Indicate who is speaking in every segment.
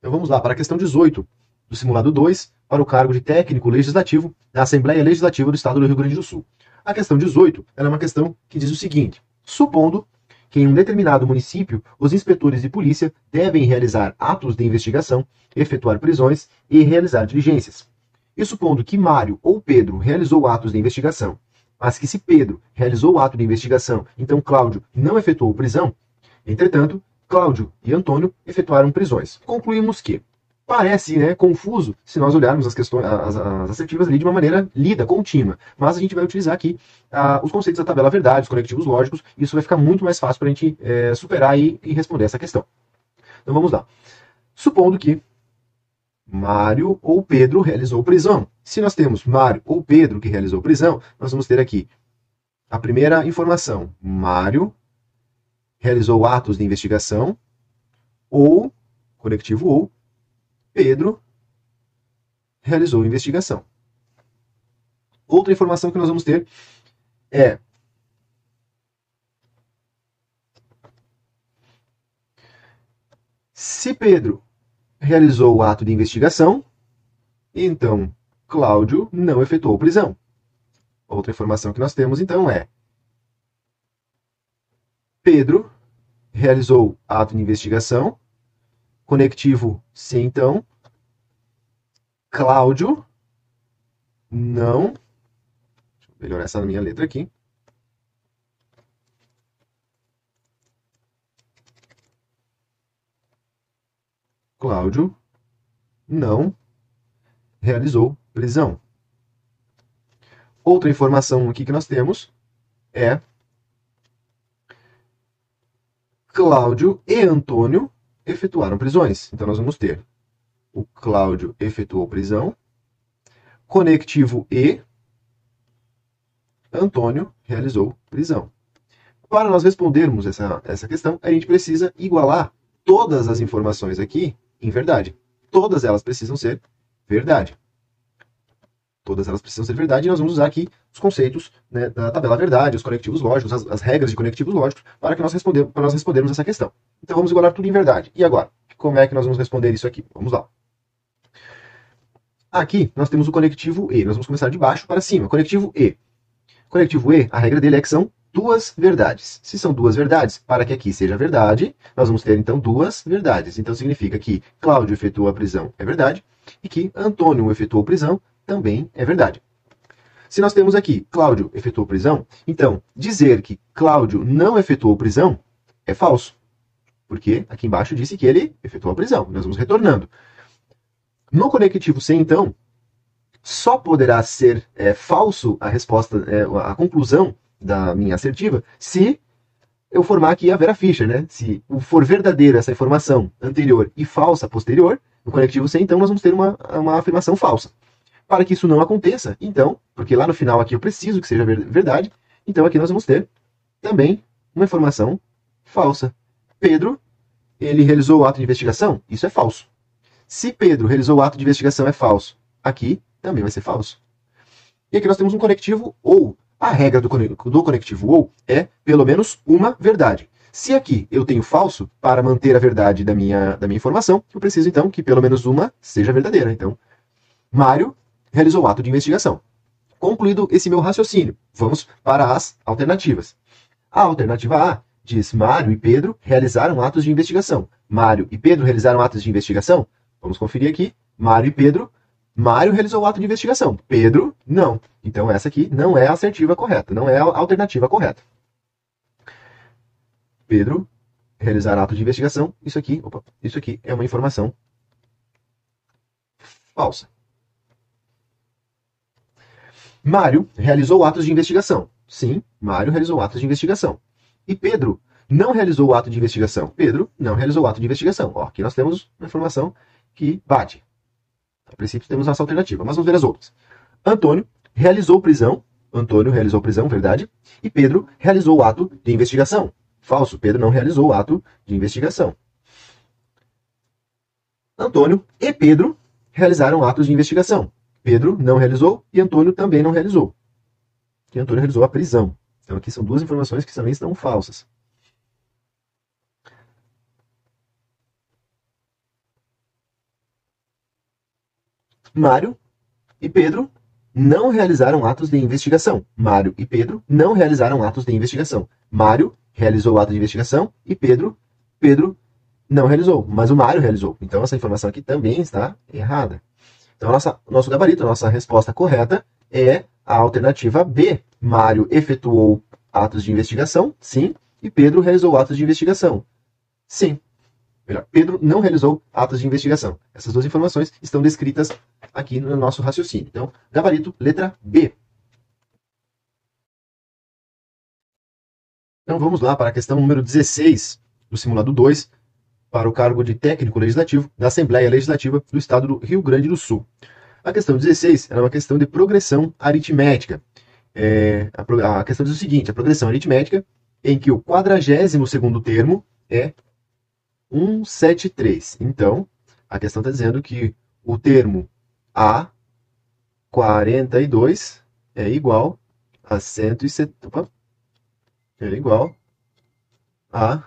Speaker 1: Então vamos lá para a questão 18 do simulado 2, para o cargo de técnico legislativo da Assembleia Legislativa do Estado do Rio Grande do Sul. A questão 18 ela é uma questão que diz o seguinte: supondo que em um determinado município os inspetores de polícia devem realizar atos de investigação, efetuar prisões e realizar diligências. E supondo que Mário ou Pedro realizou atos de investigação, mas que se Pedro realizou o ato de investigação, então Cláudio não efetuou prisão, entretanto, Cláudio e Antônio efetuaram prisões. Concluímos que parece, né, confuso se nós olharmos as questões, as assertivas ali de uma maneira lida, contínua. Mas a gente vai utilizar aqui os conceitos da tabela verdade, os conectivos lógicos, e isso vai ficar muito mais fácil para a gente superar e responder essa questão. Então vamos lá. Supondo que Mário ou Pedro realizou prisão. Se nós temos Mário ou Pedro que realizou prisão, nós vamos ter aqui a primeira informação. Mário realizou atos de investigação, ou, conectivo ou, Pedro realizou investigação. Outra informação que nós vamos ter é se Pedro realizou o ato de investigação, então Cláudio não efetuou prisão. Outra informação que nós temos então é Pedro realizou ato de investigação, conectivo se então, Cláudio não. Deixa eu melhorar essa minha letra aqui. Cláudio não realizou prisão. Outra informação aqui que nós temos é Cláudio e Antônio efetuaram prisões. Então nós vamos ter o Cláudio efetuou prisão, conectivo e Antônio realizou prisão. Para nós respondermos essa questão, a gente precisa igualar todas as informações aqui em verdade. Todas elas precisam ser verdade. Todas elas precisam ser verdade e nós vamos usar aqui os conceitos, né, da tabela verdade, os conectivos lógicos, as regras de conectivos lógicos, para nós respondermos essa questão. Então vamos igualar tudo em verdade. E agora? Como é que nós vamos responder isso aqui? Vamos lá. Aqui nós temos o conectivo E. Nós vamos começar de baixo para cima. Conectivo E. Conectivo E, a regra dele é que são duas verdades. Se são duas verdades, para que aqui seja verdade, nós vamos ter então duas verdades. Então significa que Cláudio efetuou a prisão é verdade e que Antônio efetuou prisão também é verdade. Se nós temos aqui Cláudio efetuou prisão, então dizer que Cláudio não efetuou prisão é falso. Porque aqui embaixo disse que ele efetuou a prisão. Nós vamos retornando. No conectivo C, então, só poderá ser falso a resposta, a conclusão da minha assertiva, se eu formar aqui a Vera Fischer, né? Se for verdadeira essa informação anterior e falsa posterior, no conectivo C, então nós vamos ter uma afirmação falsa. Para que isso não aconteça, então, porque lá no final aqui eu preciso que seja verdade, então aqui nós vamos ter também uma informação falsa. Pedro, ele realizou o ato de investigação? Isso é falso. Se Pedro realizou o ato de investigação é falso, aqui também vai ser falso. E aqui nós temos um conectivo ou. A regra do conectivo ou é pelo menos uma verdade. Se aqui eu tenho falso, para manter a verdade da minha informação, eu preciso então que pelo menos uma seja verdadeira. Então, Mário realizou o ato de investigação. Concluído esse meu raciocínio, vamos para as alternativas. A alternativa A diz Mário e Pedro realizaram atos de investigação. Mário e Pedro realizaram atos de investigação? Vamos conferir aqui. Mário e Pedro. Mário realizou o ato de investigação. Pedro, não. Então essa aqui não é a assertiva correta, não é a alternativa correta. Pedro realizar ato de investigação. Isso aqui é uma informação falsa. Mário realizou atos de investigação. Sim, Mário realizou atos de investigação. E Pedro não realizou o ato de investigação. Pedro não realizou o ato de investigação. Ó, aqui nós temos uma informação que bate. A princípio temos essa alternativa, mas vamos ver as outras. Antônio realizou prisão. Antônio realizou prisão, verdade. E Pedro realizou o ato de investigação. Falso, Pedro não realizou o ato de investigação. Antônio e Pedro realizaram atos de investigação. Pedro não realizou e Antônio também não realizou. E Antônio realizou a prisão. Então aqui são duas informações que também estão falsas. Mário e Pedro não realizaram atos de investigação. Mário e Pedro não realizaram atos de investigação. Mário realizou o ato de investigação e Pedro não realizou, mas o Mário realizou. Então essa informação aqui também está errada. Então nosso gabarito, a nossa resposta correta é a alternativa B. Mário efetuou atos de investigação, sim, e Pedro realizou atos de investigação. Sim. Melhor, Pedro não realizou atos de investigação. Essas duas informações estão descritas aqui no nosso raciocínio. Então, gabarito, letra B. Então, vamos lá para a questão número 16 do simulado 2, para o cargo de técnico legislativo da Assembleia Legislativa do Estado do Rio Grande do Sul. A questão 16 é uma questão de progressão aritmética. A questão diz o seguinte: a progressão aritmética em que o 42º termo é 173. Então, a questão está dizendo que o termo A42 é igual a 170. É igual a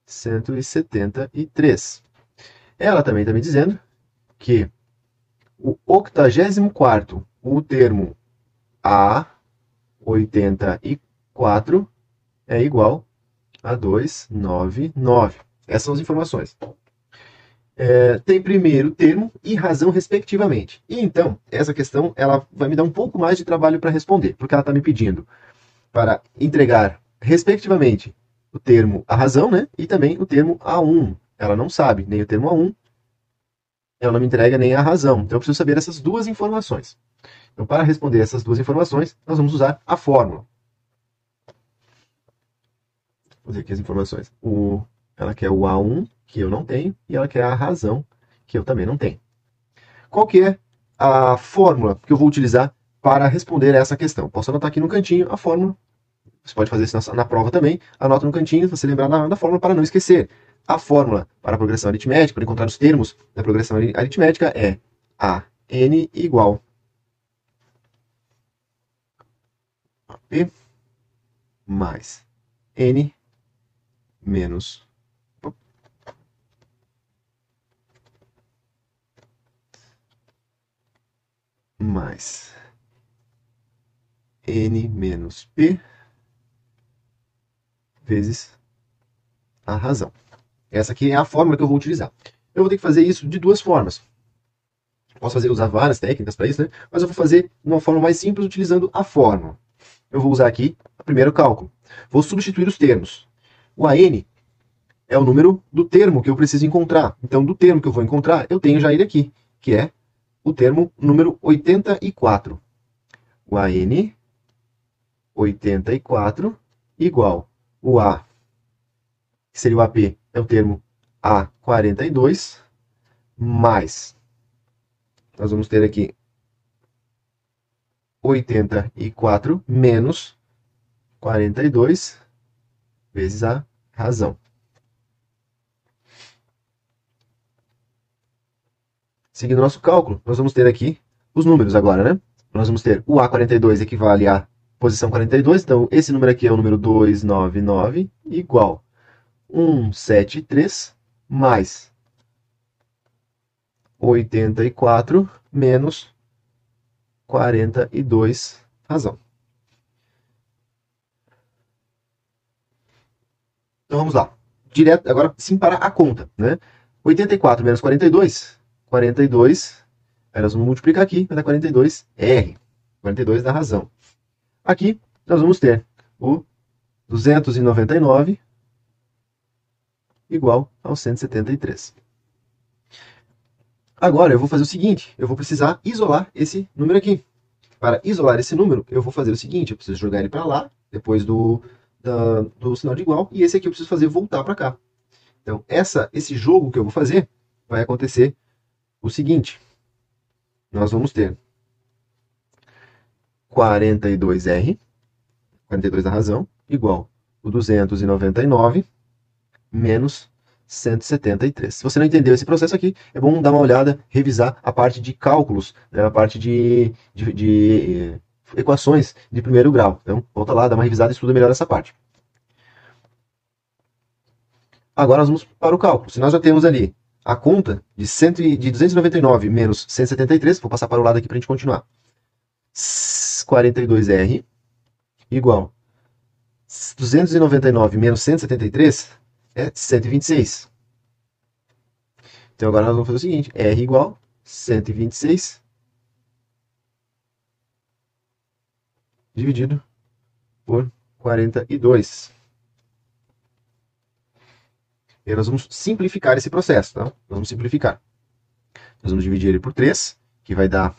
Speaker 1: 173. Ela também está me dizendo que o 84º, o termo A84, é igual a 299. Essas são as informações. Tem primeiro termo e razão, respectivamente. E então, essa questão ela vai me dar um pouco mais de trabalho para responder, porque ela está me pedindo para entregar, respectivamente, o termo a razão, né? E também o termo A1. Ela não sabe nem o termo A1, ela não me entrega nem a razão. Então eu preciso saber essas duas informações. Então, para responder essas duas informações, nós vamos usar a fórmula. Vou fazer aqui as informações. Ela quer o A1, que eu não tenho, e ela quer a razão, que eu também não tenho. Qual que é a fórmula que eu vou utilizar para responder essa questão? Posso anotar aqui no cantinho a fórmula. Você pode fazer isso na prova também. Anota no cantinho, você lembrar da fórmula para não esquecer. A fórmula para a progressão aritmética, para encontrar os termos da progressão aritmética, é AN igual a P mais N menos mais N menos P vezes a razão. Essa aqui é a fórmula que eu vou utilizar. Eu vou ter que fazer isso de duas formas. Posso usar várias técnicas para isso, né? Mas eu vou fazer de uma forma mais simples utilizando a fórmula. Eu vou usar aqui o primeiro cálculo. Vou substituir os termos. O AN é o número do termo que eu preciso encontrar. Então, do termo que eu vou encontrar, eu tenho já ele aqui, que é o termo número 84. O AN 84 igual o A, que seria o AP, é o termo A42, mais, nós vamos ter aqui 84 menos 42 vezes a razão. Seguindo o nosso cálculo, nós vamos ter aqui os números agora, né? Nós vamos ter o A42 equivale à posição 42, então esse número aqui é o número 299, igual 173 mais 84 menos 42 razão. Então vamos lá. Direto agora sim para a conta, né? 84 menos 42, 42, aí nós vamos multiplicar aqui, vai dar 42R, 42 da razão. Aqui nós vamos ter o 299 igual ao 173. Agora eu vou fazer o seguinte, eu vou precisar isolar esse número aqui. Para isolar esse número, eu vou fazer o seguinte, eu preciso jogar ele para lá, depois do sinal de igual, e esse aqui eu preciso fazer voltar para cá. Então, esse jogo que eu vou fazer, vai acontecer o seguinte. Nós vamos ter 42R, 42 da razão, igual o 299 menos 173. Se você não entendeu esse processo aqui, é bom dar uma olhada, revisar a parte de cálculos, né, a parte de equações de primeiro grau. Então, volta lá, dá uma revisada e estuda melhor essa parte. Agora nós vamos para o cálculo. Se nós já temos ali a conta de 299 menos 173, vou passar para o lado aqui para a gente continuar. 42R igual 299 menos 173 é 126. Então agora nós vamos fazer o seguinte, R igual 126 dividido por 42. E aí nós vamos simplificar esse processo, tá? Nós vamos simplificar. Nós vamos dividir ele por 3, que vai dar,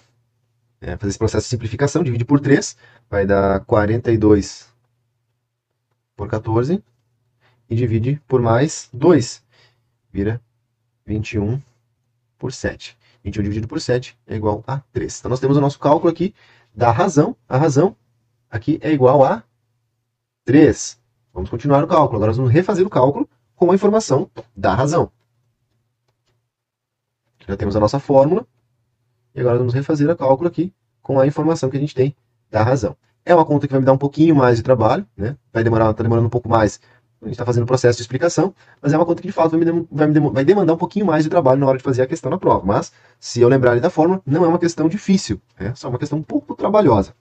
Speaker 1: fazer esse processo de simplificação, divide por 3, vai dar 42 por 14, e divide por mais 2, vira 21 por 7. 21 dividido por 7 é igual a 3. Então nós temos o nosso cálculo aqui da razão. A razão aqui é igual a 3. Vamos continuar o cálculo. Agora nós vamos refazer o cálculo com a informação da razão. Já temos a nossa fórmula. E agora vamos refazer o cálculo aqui com a informação que a gente tem da razão. É uma conta que vai me dar um pouquinho mais de trabalho, né? Tá demorando um pouco mais. A gente está fazendo o processo de explicação, mas é uma conta que de fato vai demandar um pouquinho mais de trabalho na hora de fazer a questão na prova. Mas, se eu lembrar ali da fórmula, não é uma questão difícil, é só uma questão um pouco trabalhosa.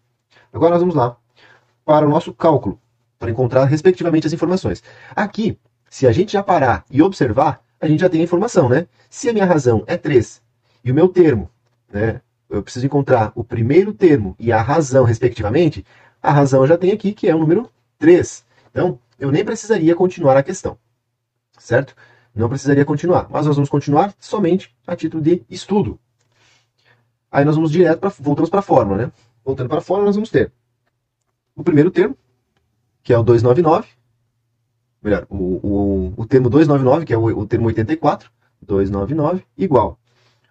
Speaker 1: Agora nós vamos lá para o nosso cálculo, para encontrar respectivamente as informações. Aqui, se a gente já parar e observar, a gente já tem a informação, né? Se a minha razão é 3 e o meu termo, né, eu preciso encontrar o primeiro termo e a razão respectivamente, a razão eu já tenho aqui, que é o número 3. Então, eu nem precisaria continuar a questão, certo? Não precisaria continuar, mas nós vamos continuar somente a título de estudo. Aí nós vamos voltamos para a fórmula, né? Voltando para a fórmula, nós vamos ter o primeiro termo, que é o 299, melhor, o termo 299, que é o termo 84, 299, igual.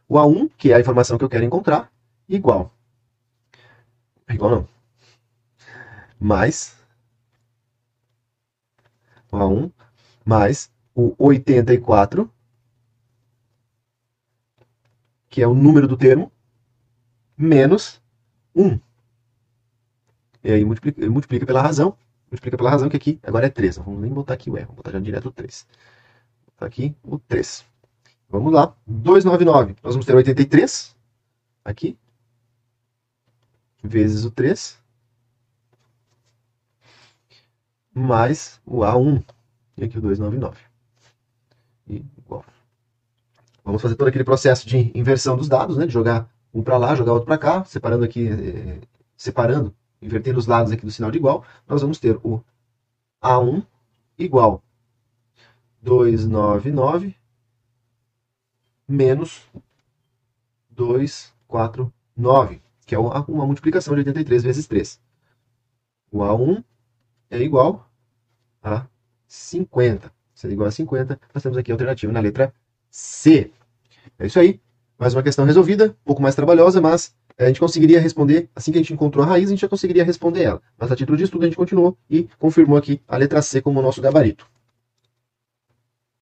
Speaker 1: O A1, que é a informação que eu quero encontrar, igual não, mais o A1 mais o 84, que é o número do termo, menos 1. E aí multiplica pela razão, que aqui agora é 3. Não vamos nem botar aqui o R, vamos botar já direto o 3. Vou botar aqui o 3. Vamos lá, 299, nós vamos ter 83, aqui, vezes o 3, mais o A1, e aqui o 299, e igual. Vamos fazer todo aquele processo de inversão dos dados, né, de jogar um para lá, jogar outro para cá, separando aqui, invertendo os lados aqui do sinal de igual, nós vamos ter o A1 igual 299 menos 249, que é uma multiplicação de 83 vezes 3. O A1 é igual a 50. Se é igual a 50, nós temos aqui a alternativa na letra C. É isso aí. Mais uma questão resolvida, um pouco mais trabalhosa, mas a gente conseguiria responder, assim que a gente encontrou a raiz, a gente já conseguiria responder ela. Mas a título de estudo a gente continuou e confirmou aqui a letra C como o nosso gabarito.